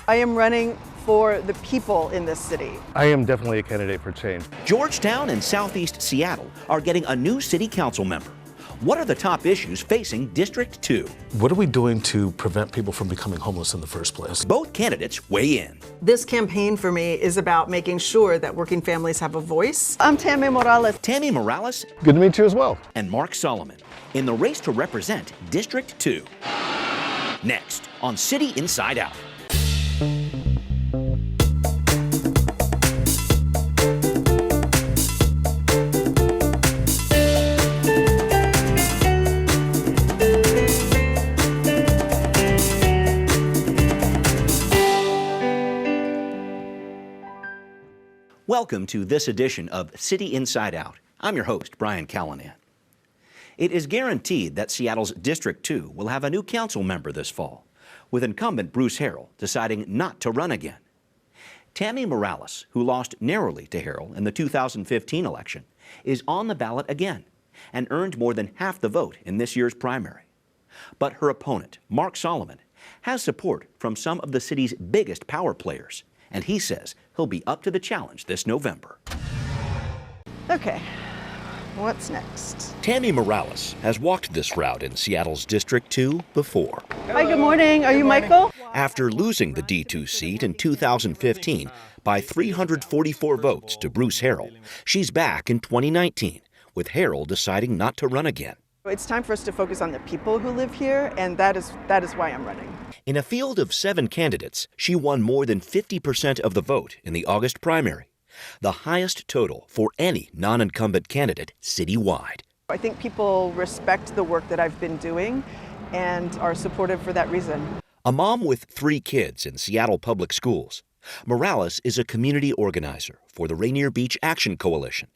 I am running for the people in this city. I am definitely a candidate for change. Georgetown and Southeast Seattle are getting a new city council member. What are the top issues facing District 2? What are we doing to prevent people from becoming homeless in the first place? Both candidates weigh in. This campaign for me is about making sure that working families have a voice. I'm Tammy Morales. Tammy Morales Good to meet you as well. and Mark Solomon in the race to represent District 2. Next on City Inside Out. Welcome to this edition of City Inside Out. I'm your host, Brian Callanan. It is guaranteed that Seattle's District 2 will have a new council member this fall, with incumbent Bruce Harrell deciding not to run again. Tammy Morales, who lost narrowly to Harrell in the 2015 election, is on the ballot again and earned more than half the vote in this year's primary. But her opponent, Mark Solomon, has support from some of the city's biggest power players, and he says he'll be up to the challenge this November. Okay, what's next? Tammy Morales has walked this route in Seattle's District 2 before. Hi, good morning. Are you Michael? After losing the D2 seat in 2015 by 344 votes to Bruce Harrell, she's back in 2019, with Harrell deciding not to run again. It's time for us to focus on the people who live here, and that is why I'm running. In a field of 7 candidates, she won more than 50% of the vote in the August primary, the highest total for any non-incumbent candidate citywide. I think people respect the work that I've been doing and are supportive for that reason. A mom with 3 kids in Seattle public schools, Morales is a community organizer for the Rainier Beach Action Coalition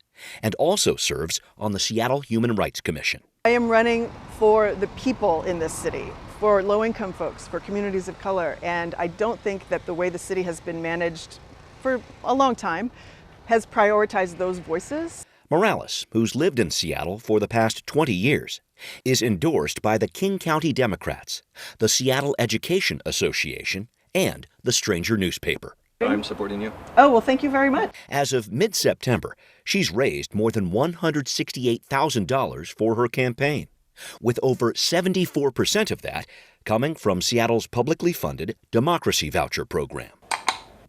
and also serves on the Seattle Human Rights Commission. I am running for the people in this city, for low-income folks, for communities of color, and I don't think that the way the city has been managed for a long time has prioritized those voices. Morales, who's lived in Seattle for the past 20 years, is endorsed by the King County Democrats, the Seattle Education Association, and the Stranger newspaper. I'm supporting you. Oh, well, thank you very much. As of mid-September, she's raised more than $168,000 for her campaign, with over 74% of that coming from Seattle's publicly funded Democracy Voucher program.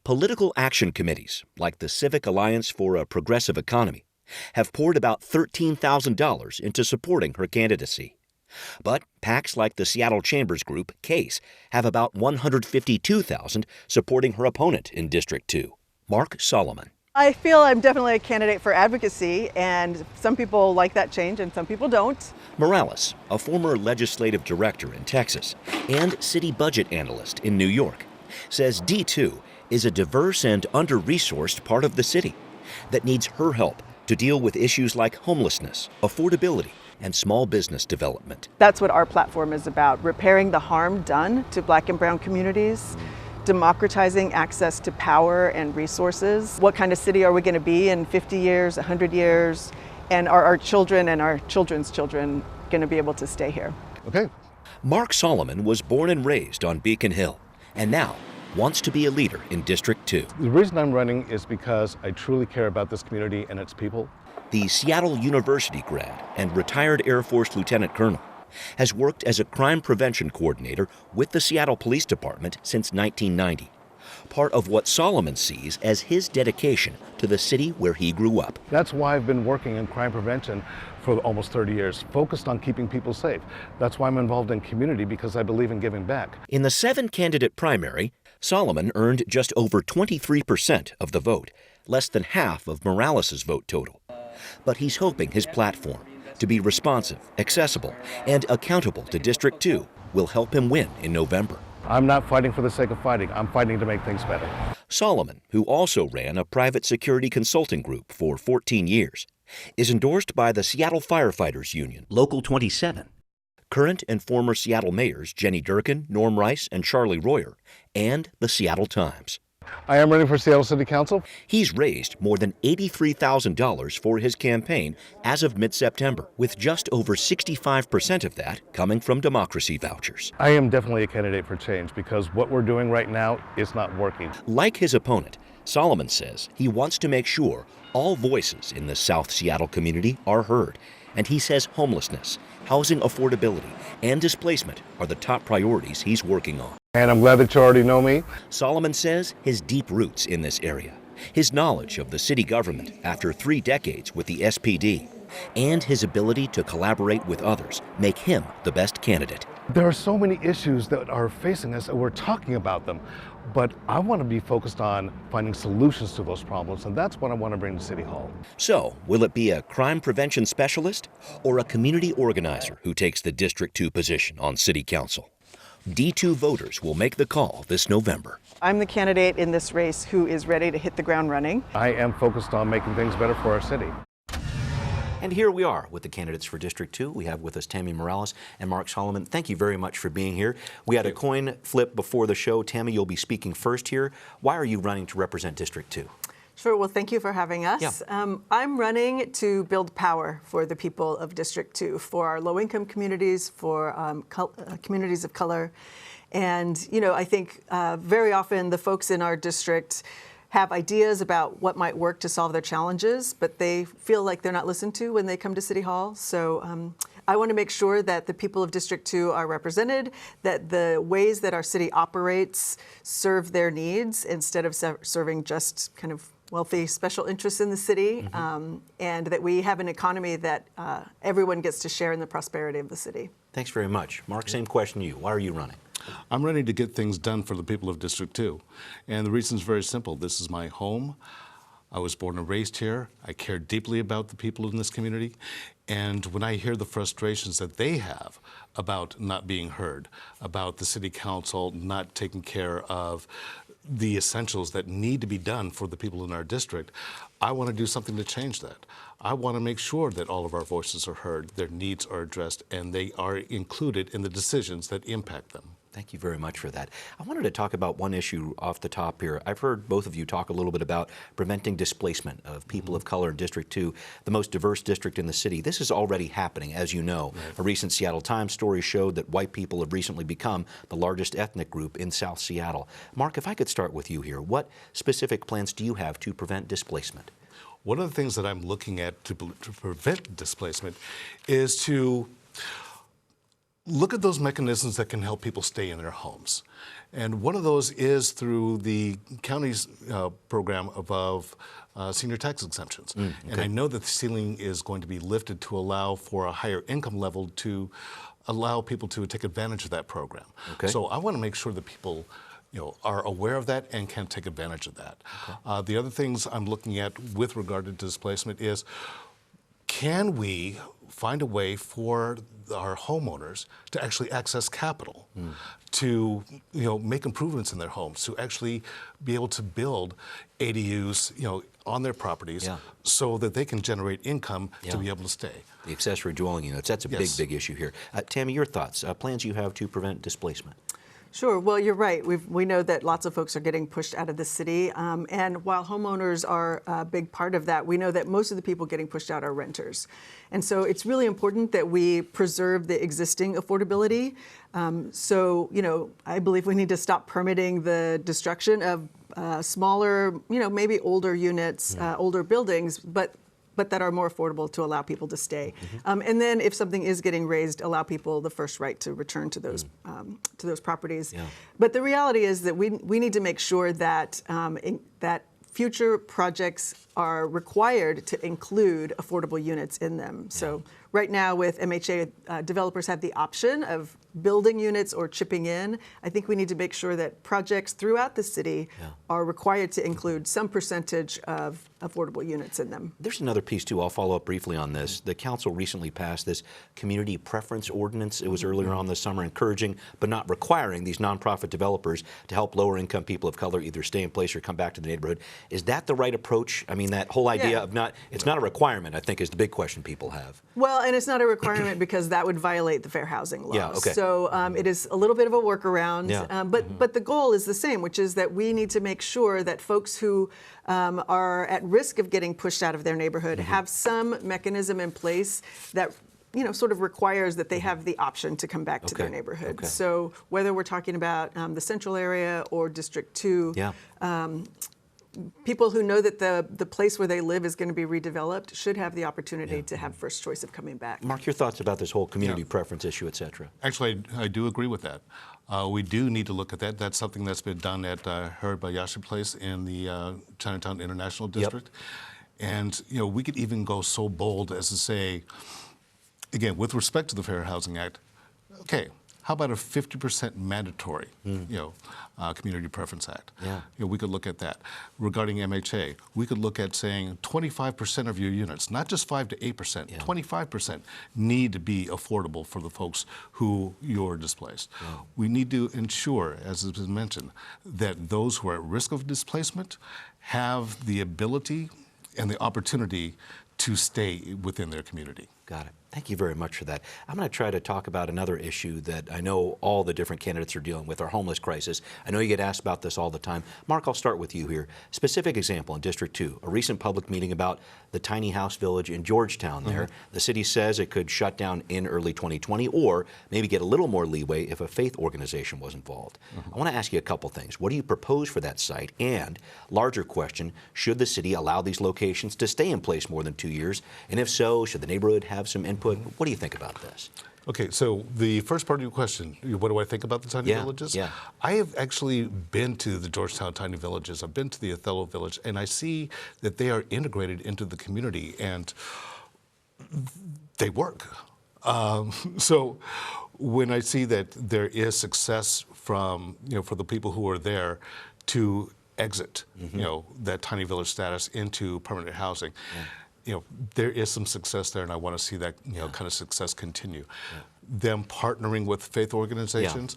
Political action committees, like the Civic Alliance for a Progressive Economy, have poured about $13,000 into supporting her candidacy. But PACs like the Seattle Chambers Group, CASE, have about $152,000 supporting her opponent in District 2, Mark Solomon. I feel I'm definitely a candidate for advocacy, and some people like that change and some people don't. Morales, a former legislative director in Texas and city budget analyst in New York, says D2 is a diverse and under-resourced part of the city that needs her help to deal with issues like homelessness, affordability, and small business development. That's what our platform is about, repairing the harm done to Black and brown communities, democratizing access to power and resources. What kind of city are we going to be in 50 years, 100 years? And are our children and our children's children going to be able to stay here? Okay. Mark Solomon was born and raised on Beacon Hill, and now wants to be a leader in District 2. The reason I'm running is because I truly care about this community and its people. The Seattle University grad and retired Air Force Lieutenant Colonel has worked as a crime prevention coordinator with the Seattle Police Department since 1990, part of what Solomon sees as his dedication to the city where he grew up. That's why I've been working in crime prevention for almost 30 years, focused on keeping people safe. That's why I'm involved in community, because I believe in giving back. In the 7-candidate primary, Solomon earned just over 23% of the vote, less than half of Morales' vote total. But he's hoping his platform, to be responsive, accessible, and accountable to District 2, will help him win in November. I'm not fighting for the sake of fighting. I'm fighting to make things better. Solomon, who also ran a private security consulting group for 14 years, is endorsed by the Seattle Firefighters Union, Local 27, current and former Seattle mayors Jenny Durkin, Norm Rice, and Charlie Royer, and the Seattle Times. I am running for Seattle City Council. He's raised more than $83,000 for his campaign as of mid-September, with just over 65% of that coming from democracy vouchers. I am definitely a candidate for change because what we're doing right now is not working. Like his opponent, Solomon says he wants to make sure all voices in the South Seattle community are heard. And he says homelessness, housing affordability, and displacement are the top priorities he's working on. And I'm glad that you already know me. Solomon says his deep roots in this area, his knowledge of the city government after 3 decades with the SPD, and his ability to collaborate with others make him the best candidate. There are so many issues that are facing us and we're talking about them, but I want to be focused on finding solutions to those problems, and that's what I want to bring to City Hall. So, will it be a crime prevention specialist or a community organizer who takes the District 2 position on City Council? D2 voters will make the call this November. I'm the candidate in this race who is ready to hit the ground running. I am focused on making things better for our city. And here we are with the candidates for District 2. We have with us Tammy Morales and Mark Solomon. Thank you very much for being here. We had a coin flip before the show. Tammy, you'll be speaking first here. Why are you running to represent District 2? Sure. Well, thank you for having us. Yeah. I'm running to build power for the people of District 2, for our low-income communities, for communities of color. And, you know, I think very often the folks in our district have ideas about what might work to solve their challenges, but they feel like they're not listened to when they come to City Hall. So I want to make sure that the people of District 2 are represented, that the ways that our city operates serve their needs instead of serving just kind of wealthy special interests in the city, and that we have an economy that everyone gets to share in the prosperity of the city. Thanks very much. Mark, same question to you. Why are you running? I'm ready to get things done for the people of District 2. And the reason is very simple. This is my home. I was born and raised here. I care deeply about the people in this community. And when I hear the frustrations that they have about not being heard, about the city council not taking care of the essentials that need to be done for the people in our district, I want to do something to change that. I want to make sure that all of our voices are heard, their needs are addressed, and they are included in the decisions that impact them. Thank you very much for that. I wanted to talk about one issue off the top here. I've heard both of you talk a little bit about preventing displacement of people of color in District 2, the most diverse district in the city. This is already happening, as you know. Right. A recent Seattle Times story showed that white people have recently become the largest ethnic group in South Seattle. Mark, if I could start with you here, what specific plans do you have to prevent displacement? One of the things that I'm looking at to prevent displacement is to look at those mechanisms that can help people stay in their homes. And one of those is through the county's program above senior tax exemptions. Okay. And I know that the ceiling is going to be lifted to allow for a higher income level to allow people to take advantage of that program. Okay. So I want to make sure that people are aware of that and can take advantage of that. Okay. The other things I'm looking at with regard to displacement is, can we find a way for our homeowners to actually access capital, to make improvements in their homes, to actually be able to build ADUs on their properties, so that they can generate income to be able to stay. The accessory dwelling units, that's a big issue here. Tammy, your thoughts, plans you have to prevent displacement? Sure. Well, you're right. We know that lots of folks are getting pushed out of the city. And while homeowners are a big part of that, we know that most of the people getting pushed out are renters. And so it's really important that we preserve the existing affordability. I believe we need to stop permitting the destruction of smaller, maybe older units, older buildings, but that are more affordable to allow people to stay. And then if something is getting raised, allow people the first right to return to those properties. Yeah. But the reality is that we need to make sure that that future projects are required to include affordable units in them. So right now with MHA, developers have the option of building units or chipping in. I think we need to make sure that projects throughout the city are required to include some percentage of affordable units in them. There's another piece too. I'll follow up briefly on this. The council recently passed this community preference ordinance. It was earlier on this summer, encouraging but not requiring these nonprofit developers to help lower income people of color either stay in place or come back to the neighborhood. Is that the right approach? I mean, that whole idea of it's not a requirement, I think, is the big question people have. Well, and it's not a requirement because that would violate the fair housing laws. Yeah, okay. So it is a little bit of a workaround, but the goal is the same, which is that we need to make sure that folks who are at risk of getting pushed out of their neighborhood have some mechanism in place that sort of requires that they have the option to come back to their neighborhood. Okay. So whether we're talking about the Central area or District 2, people who know that the place where they live is going to be redeveloped should have the opportunity to have first choice of coming back. Mark, your thoughts about this whole community preference issue, et cetera? Actually, I do agree with that. We do need to look at that. That's something that's been done at Hirabayashi Place in the Chinatown International District. And we could even go so bold as to say, again, with respect to the Fair Housing Act, okay, how about a 50% mandatory, Community Preference Act? Yeah. We could look at that. Regarding MHA, we could look at saying 25% of your units, not just 5 to 8%, 25% need to be affordable for the folks who you're displaced. We need to ensure, as has been mentioned, that those who are at risk of displacement have the ability and the opportunity to stay within their community. Got it. Thank you very much for that. I'm going to try to talk about another issue that I know all the different candidates are dealing with, our homeless crisis. I know you get asked about this all the time. Mark, I'll start with you here. Specific example in District 2, a recent public meeting about the tiny house village in Georgetown there. The city says it could shut down in early 2020 or maybe get a little more leeway if a faith organization was involved. I want to ask you a couple things. What do you propose for that site? And larger question, should the city allow these locations to stay in place more than 2 years? And if so, should the neighborhood have some input? What do you think about this? Okay, so the first part of your question, what do I think about the tiny villages? Yeah. I have actually been to the Georgetown tiny villages. I've been to the Othello village, and I see that they are integrated into the community, and they work. So when I see that there is success from, for the people who are there to exit, that tiny village status into permanent housing, there is some success there, and I want to see that kind of success continue. Them partnering with faith organizations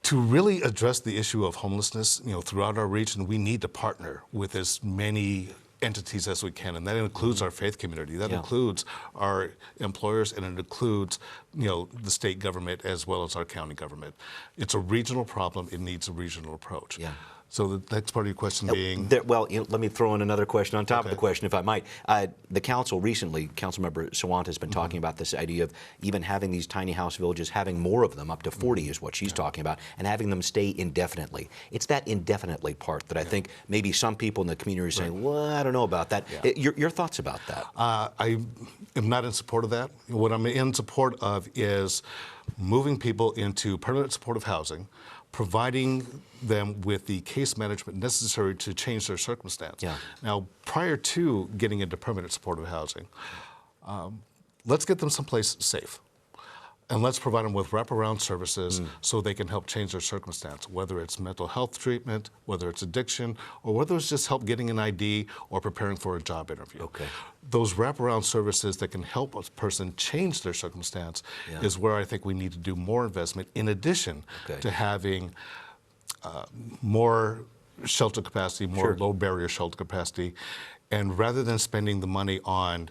to really address the issue of homelessness, throughout our region, we need to partner with as many entities as we can, and that includes our faith community. That includes our employers, and it includes, the state government as well as our county government. It's a regional problem. It needs a regional approach. So the next part of your question being... let me throw in another question on top of the question, if I might. The council recently, Councilmember Sawant has been talking about this idea of even having these tiny house villages, having more of them, up to 40 is what she's talking about, and having them stay indefinitely. It's that indefinitely part that I think maybe some people in the community are saying, well, I don't know about that. Your thoughts about that? I am not in support of that. What I'm in support of is moving people into permanent supportive housing, providing them with the case management necessary to change their circumstance. Now, prior to getting into permanent supportive housing, let's get them someplace safe. And let's provide them with wraparound services so they can help change their circumstance, whether it's mental health treatment, whether it's addiction, or whether it's just help getting an ID or preparing for a job interview. Those wraparound services that can help a person change their circumstance is where I think we need to do more investment, in addition to having more shelter capacity, more low barrier shelter capacity. And rather than spending the money on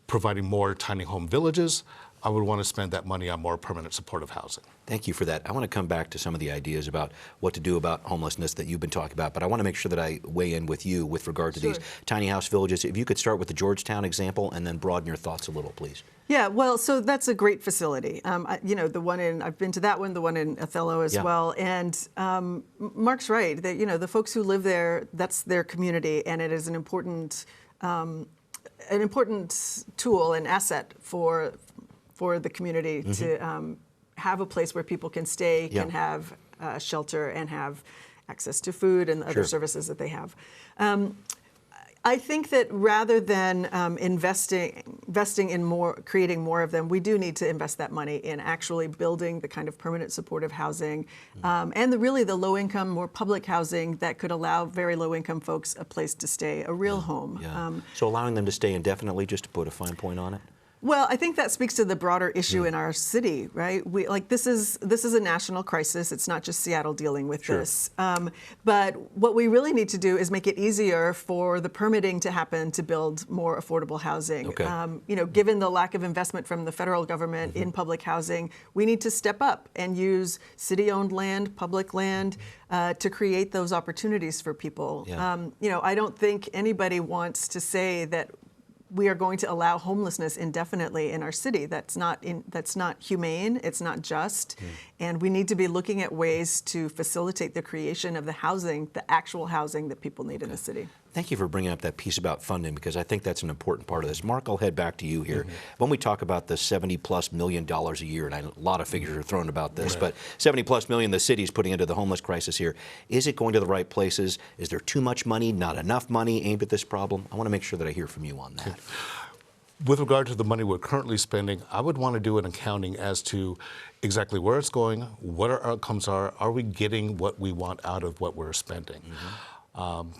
providing more tiny home villages, I would want to spend that money on more permanent supportive housing. Thank you for that. I want to come back to some of the ideas about what to do about homelessness that you've been talking about, but I want to make sure that I weigh in with you with regard to these tiny house villages. If you could start with the Georgetown example and then broaden your thoughts a little, please. Yeah, well, so that's a great facility. The one I've been to that one, the one in Othello as well. And Mark's right, that, the folks who live there, that's their community, and it is an important tool and asset for the community to have a place where people can stay, can have shelter, and have access to food and other services that they have. I think that rather than investing in creating more of them, we do need to invest that money in actually building the kind of permanent supportive housing and really the low-income, more public housing that could allow very low-income folks a place to stay, a real home. Yeah. So allowing them to stay indefinitely, just to put a fine point on it? Well, I think that speaks to the broader issue in our city, right? This is a national crisis. It's not just Seattle dealing with this. But what we really need to do is make it easier for the permitting to happen to build more affordable housing. Given the lack of investment from the federal government in public housing, we need to step up and use city-owned land, public land, to create those opportunities for people. I don't think anybody wants to say that we are going to allow homelessness indefinitely in our city. That's not humane. It's not just. And we need to be looking at ways to facilitate the creation of the housing, the actual housing that people need in the city. Thank you for bringing up that piece about funding, because I think that's an important part of this. Mark, I'll head back to you here. When we talk about the $70+ million a year, and a lot of figures are thrown about this, but $70+ million the city's putting into the homeless crisis here, is it going to the right places? Is there too much money, not enough money aimed at this problem? I want to make sure that I hear from you on that. With regard to the money we're currently spending, I would want to do an accounting as to exactly where it's going, what our outcomes are we getting what we want out of what we're spending? While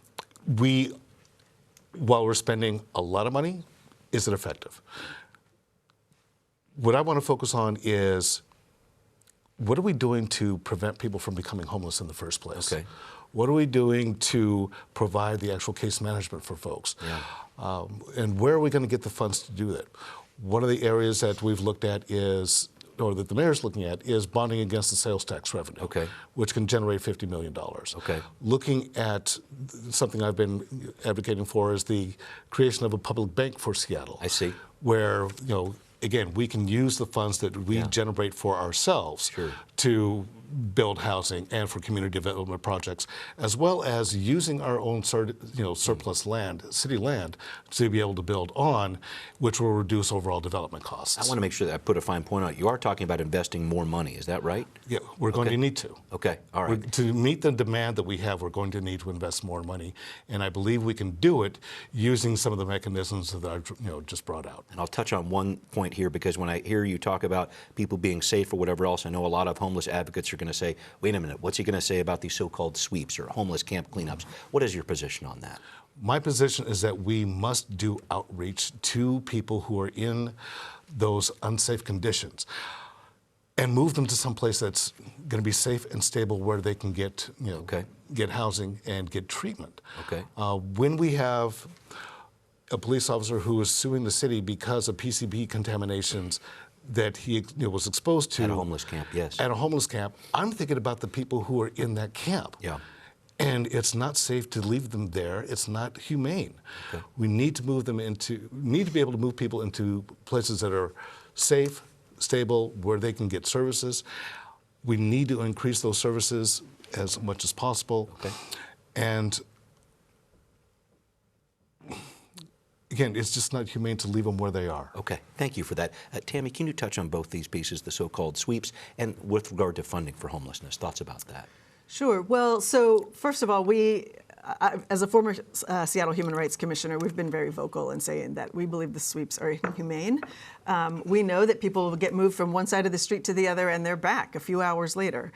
we're spending a lot of money, is it effective? What I want to focus on is, what are we doing to prevent people from becoming homeless in the first place? What are we doing to provide the actual case management for folks? And where are we going to get the funds to do that? One of the areas that we've looked at is, or that the mayor's looking at, is bonding against the sales tax revenue, which can generate $50 million. Looking at something I've been advocating for is the creation of a public bank for Seattle. I see. Where, again, we can use the funds that we generate for ourselves to build housing and for community development projects, as well as using our own surplus land, city land, to be able to build on, which will reduce overall development costs. I want to make sure that I put a fine point on it. You are talking about investing more money, is that right? Yeah, we're going to need to. All right. To meet the demand that we have, we're going to need to invest more money, and I believe we can do it using some of the mechanisms that I've just brought out. And I'll touch on one point here, because when I hear you talk about people being safe or whatever else, I know a lot of homeless advocates are going to say, wait a minute, what's he going to say about these so-called sweeps or homeless camp cleanups? What is your position on that? My position is that we must do outreach to people who are in those unsafe conditions and move them to some place that's going to be safe and stable, where they can get, get housing and get treatment. When we have a police officer who is suing the city because of PCB contaminations that he was exposed to. At a homeless camp, yes. At a homeless camp, I'm thinking about the people who are in that camp. And it's not safe to leave them there. It's not humane. We need to move them need to be able to move people into places that are safe, stable, where they can get services. We need to increase those services as much as possible. And again, it's just not humane to leave them where they are. Thank you for that. Tammy, can you touch on both these pieces, the so-called sweeps, and with regard to funding for homelessness? Thoughts about that? Sure. Well, so first of all, as a former Seattle Human Rights Commissioner, we've been very vocal in saying that we believe the sweeps are inhumane. We know that people will get moved from one side of the street to the other, and they're back a few hours later.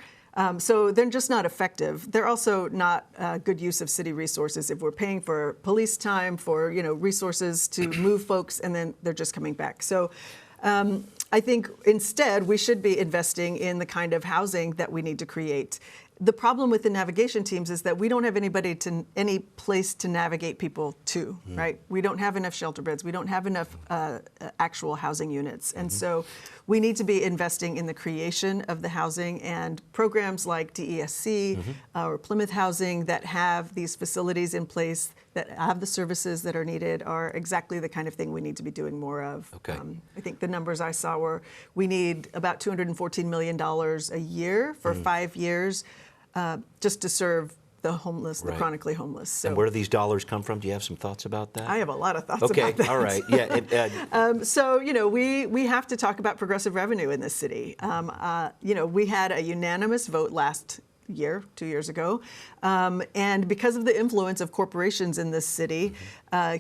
So they're just not effective. They're also not good use of city resources if we're paying for police time, for resources to move folks, and then they're just coming back. So I think instead we should be investing in the kind of housing that we need to create. The problem with the navigation teams is that we don't have any place to navigate people to, right? We don't have enough shelter beds. We don't have enough actual housing units. And so we need to be investing in the creation of the housing, and programs like DESC or Plymouth Housing that have these facilities in place that have the services that are needed are exactly the kind of thing we need to be doing more of. I think the numbers I saw were we need about $214 million a year for 5 years just to serve the homeless, the chronically homeless. So, and where do these dollars come from? Do you have some thoughts about that? I have a lot of thoughts about that. All right. Yeah. So, we have to talk about progressive revenue in this city. We had a unanimous vote last year, 2 years ago. And because of the influence of corporations in this city,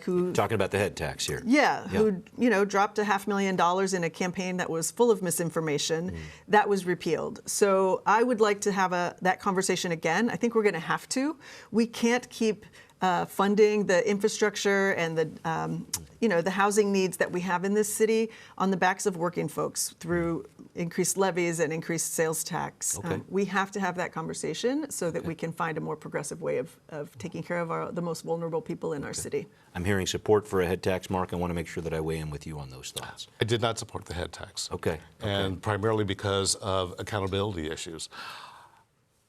who Talking about the head tax here. who dropped $500,000 in a campaign that was full of misinformation, that was repealed. So I would like to have that conversation again. I think we're going to have to. We can't keep funding the infrastructure and the housing needs that we have in this city on the backs of working folks through increased levies and increased sales tax. Okay. We have to have that conversation so that we can find a more progressive way of taking care of the most vulnerable people in our city. I'm hearing support for a head tax, Mark. I want to make sure that I weigh in with you on those thoughts. I did not support the head tax. Okay. And primarily because of accountability issues.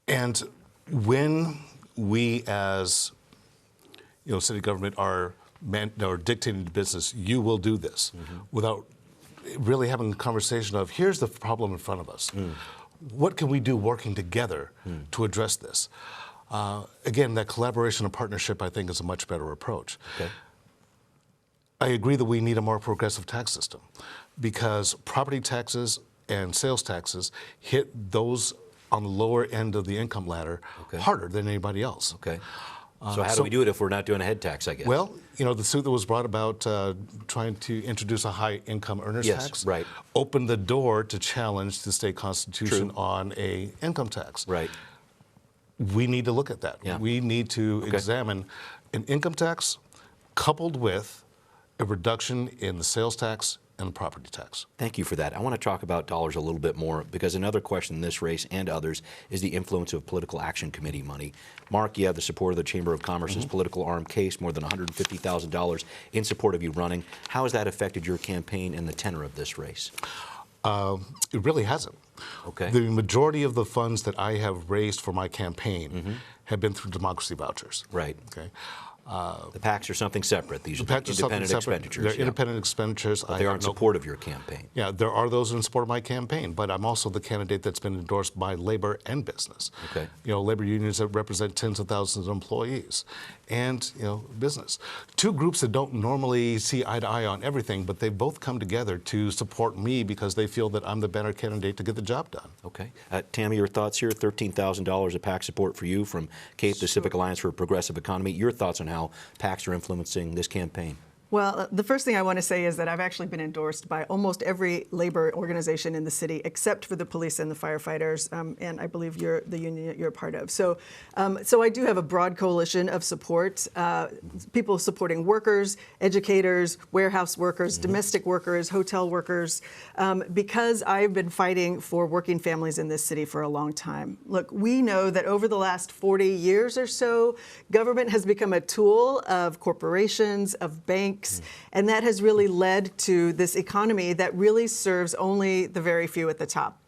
And when we as city government are dictating to business, you will do this, without really having a conversation of, here's the problem in front of us. What can we do working together to address this? Again, that collaboration and partnership, I think, is a much better approach. Okay. I agree that we need a more progressive tax system, because property taxes and sales taxes hit those on the lower end of the income ladder harder than anybody else. Okay. So how do we do it if we're not doing a head tax, I guess? Well, the suit that was brought about trying to introduce a high income earners tax opened the door to challenge the state constitution on a income tax. Right. We need to look at that. Yeah. We need to examine an income tax coupled with a reduction in the sales tax and the property tax. Thank you for that. I want to talk about dollars a little bit more, because another question in this race and others is the influence of political action committee money. Mark, you have the support of the Chamber of Commerce's political arm Case, more than $150,000 in support of you running. How has that affected your campaign and the tenor of this race? It really hasn't. Okay. The majority of the funds that I have raised for my campaign have been through democracy vouchers. Right. Okay. The PACs are something separate. These are independent expenditures. They're independent expenditures. But they are in support of your campaign. Yeah, there are those in support of my campaign, but I'm also the candidate that's been endorsed by labor and business. Okay. Labor unions that represent tens of thousands of employees, and business. Two groups that don't normally see eye to eye on everything, but they both come together to support me because they feel that I'm the better candidate to get the job done. Okay. Tammy, your thoughts here? $13,000 of PAC support for you from CAPE, the Civic Alliance for a Progressive Economy. Your thoughts on how PACs are influencing this campaign? Well, the first thing I want to say is that I've actually been endorsed by almost every labor organization in the city, except for the police and the firefighters, and I believe you're the union that you're a part of. So I do have a broad coalition of support, people supporting workers, educators, warehouse workers, domestic workers, hotel workers, because I've been fighting for working families in this city for a long time. Look, we know that over the last 40 years or so, government has become a tool of corporations, of banks, and that has really led to this economy that really serves only the very few at the top.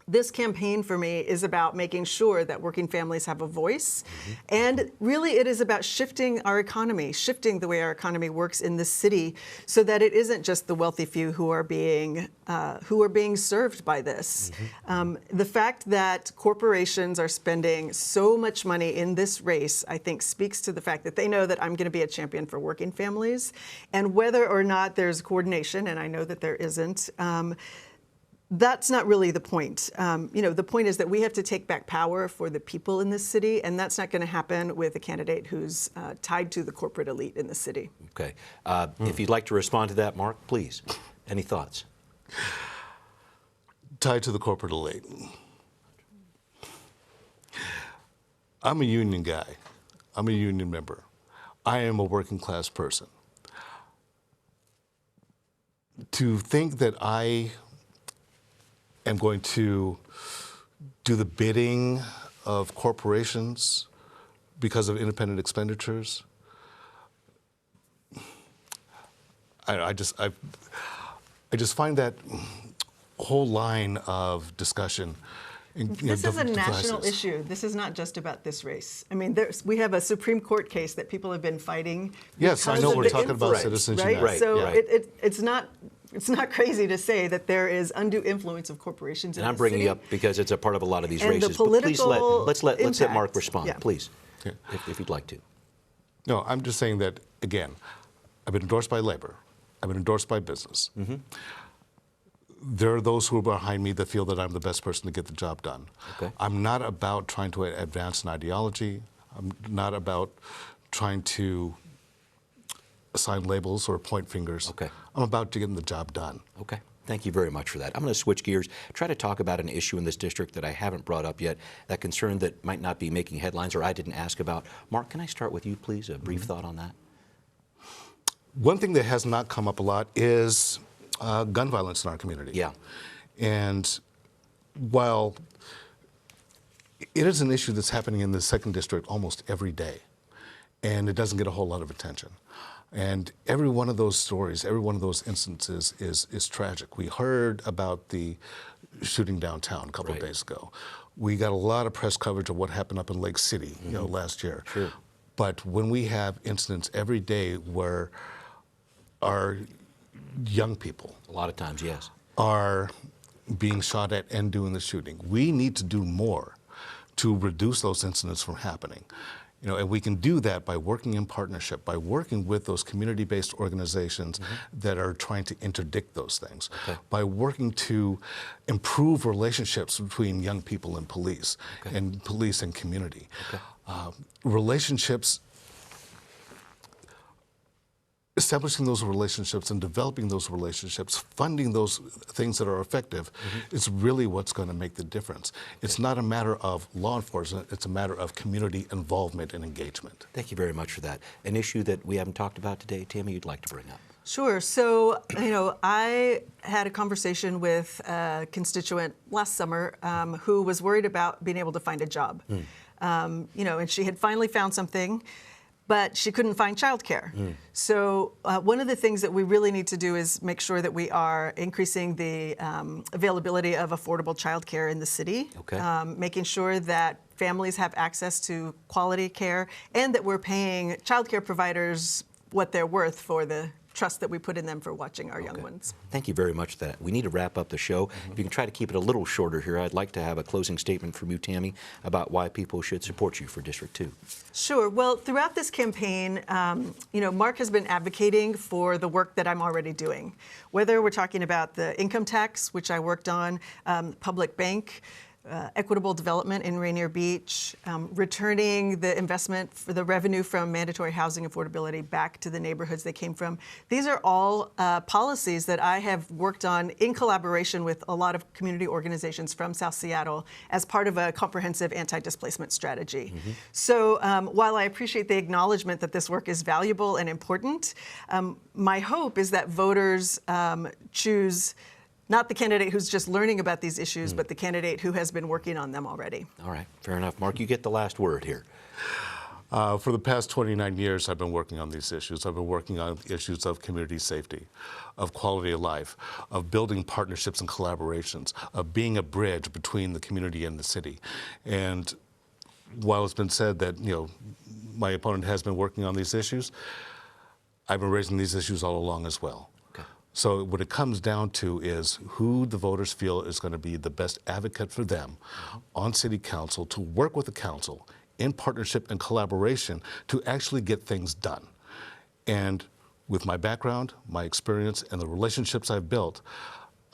This campaign for me is about making sure that working families have a voice, and really it is about shifting our economy, shifting the way our economy works in this city, so that it isn't just the wealthy few who are being served by this. The fact that corporations are spending so much money in this race, I think, speaks to the fact that they know that I'm going to be a champion for working families, and whether or not there's coordination, and I know that there isn't. That's not really the point. The point is that we have to take back power for the people in this city, and that's not going to happen with a candidate who's tied to the corporate elite in the city. Okay. If you'd like to respond to that, Mark, please. Any thoughts? Tied to the corporate elite. I'm a union guy. I'm a union member. I am a working class person. To think that I am going to do the bidding of corporations because of independent expenditures, I just find that whole line of discussion. This is a national issue. This is not just about this race. I mean, we have a Supreme Court case that people have been fighting. Yes, I know we're talking about citizens. Right? So it's not crazy to say that there is undue influence of corporations in And I'm the bringing city. it up because it's a part of a lot of these And races. the political but please let's let Mark impact. respond, Yeah. please, if you'd like to. No, I'm just saying that, again, I've been endorsed by labor. I've been endorsed by business. there are those who are behind me that feel that I'm the best person to get the job done. Okay. I'm not about trying to advance an ideology. I'm not about trying to assign labels or point fingers. Okay. I'm about getting the job done. Okay. Thank you very much for that. I'm going to switch gears, try to talk about an issue in this district that I haven't brought up yet, that concern that might not be making headlines or I didn't ask about. Mark, can I start with you, please? A brief thought on that. One thing that has not come up a lot is gun violence in our community. Yeah. And while it is an issue that's happening in the 2nd District almost every day, and it doesn't get a whole lot of attention. And every one of those stories, every one of those instances is tragic. We heard about the shooting downtown a couple of days ago. We got a lot of press coverage of what happened up in Lake City, last year. Sure. But when we have incidents every day where our young people, A lot of times, yes. are being shot at and doing the shooting, we need to do more to reduce those incidents from happening. And we can do that by working in partnership, by working with those community-based organizations that are trying to interdict those things, by working to improve relationships between young people and police, and police and community. Relationships, establishing those relationships and developing those relationships, funding those things that are effective, is really what's going to make the difference. It's not a matter of law enforcement, it's a matter of community involvement and engagement. Thank you very much for that. An issue that we haven't talked about today, Tammy, you'd like to bring up? Sure. So, I had a conversation with a constituent last summer who was worried about being able to find a job. And she had finally found something, but she couldn't find childcare. So one of the things that we really need to do is make sure that we are increasing the availability of affordable childcare in the city, making sure that families have access to quality care, and that we're paying childcare providers what they're worth for the trust that we put in them for watching our young ones. Thank you very much for that. We need to wrap up the show. If you can try to keep it a little shorter here, I'd like to have a closing statement from you, Tammy, about why people should support you for District 2. Sure. Well, throughout this campaign, Mark has been advocating for the work that I'm already doing. Whether we're talking about the income tax, which I worked on, public bank, equitable development in Rainier Beach, returning the investment for the revenue from mandatory housing affordability back to the neighborhoods they came from. These are all policies that I have worked on in collaboration with a lot of community organizations from South Seattle as part of a comprehensive anti-displacement strategy. So while I appreciate the acknowledgement that this work is valuable and important, my hope is that voters choose not the candidate who's just learning about these issues, but the candidate who has been working on them already. All right, fair enough. Mark, you get the last word here. For the past 29 years, I've been working on these issues. I've been working on issues of community safety, of quality of life, of building partnerships and collaborations, of being a bridge between the community and the city. And while it's been said that, my opponent has been working on these issues, I've been raising these issues all along as well. So what it comes down to is who the voters feel is going to be the best advocate for them on City Council to work with the council in partnership and collaboration to actually get things done. And with my background, my experience, and the relationships I've built,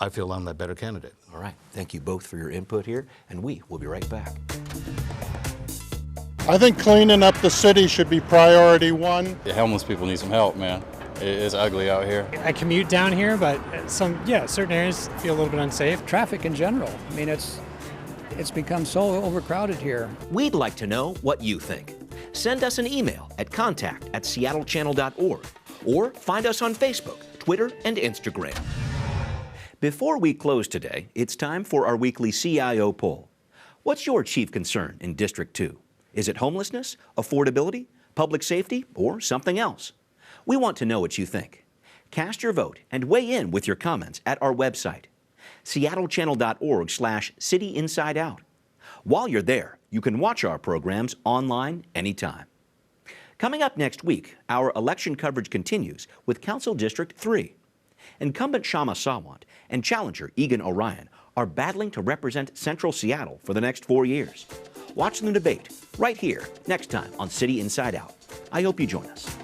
I feel I'm that better candidate. All right. Thank you both for your input here, and we will be right back. I think cleaning up the city should be priority one. The homeless people need some help, man. It's ugly out here. I commute down here, but certain areas feel a little bit unsafe. Traffic in general. I mean, it's become so overcrowded here. We'd like to know what you think. Send us an email at contact@seattlechannel.org or find us on Facebook, Twitter, and Instagram. Before we close today, it's time for our weekly Cio Poll. What's your chief concern in District 2? Is it homelessness, affordability, public safety, or something else? We want to know what you think. Cast your vote and weigh in with your comments at our website, seattlechannel.org/cityinsideout. While you're there, you can watch our programs online anytime. Coming up next week, our election coverage continues with Council District 3. Incumbent Shama Sawant and challenger Egan Orion are battling to represent Central Seattle for the next 4 years. Watch them debate right here next time on City Inside Out. I hope you join us.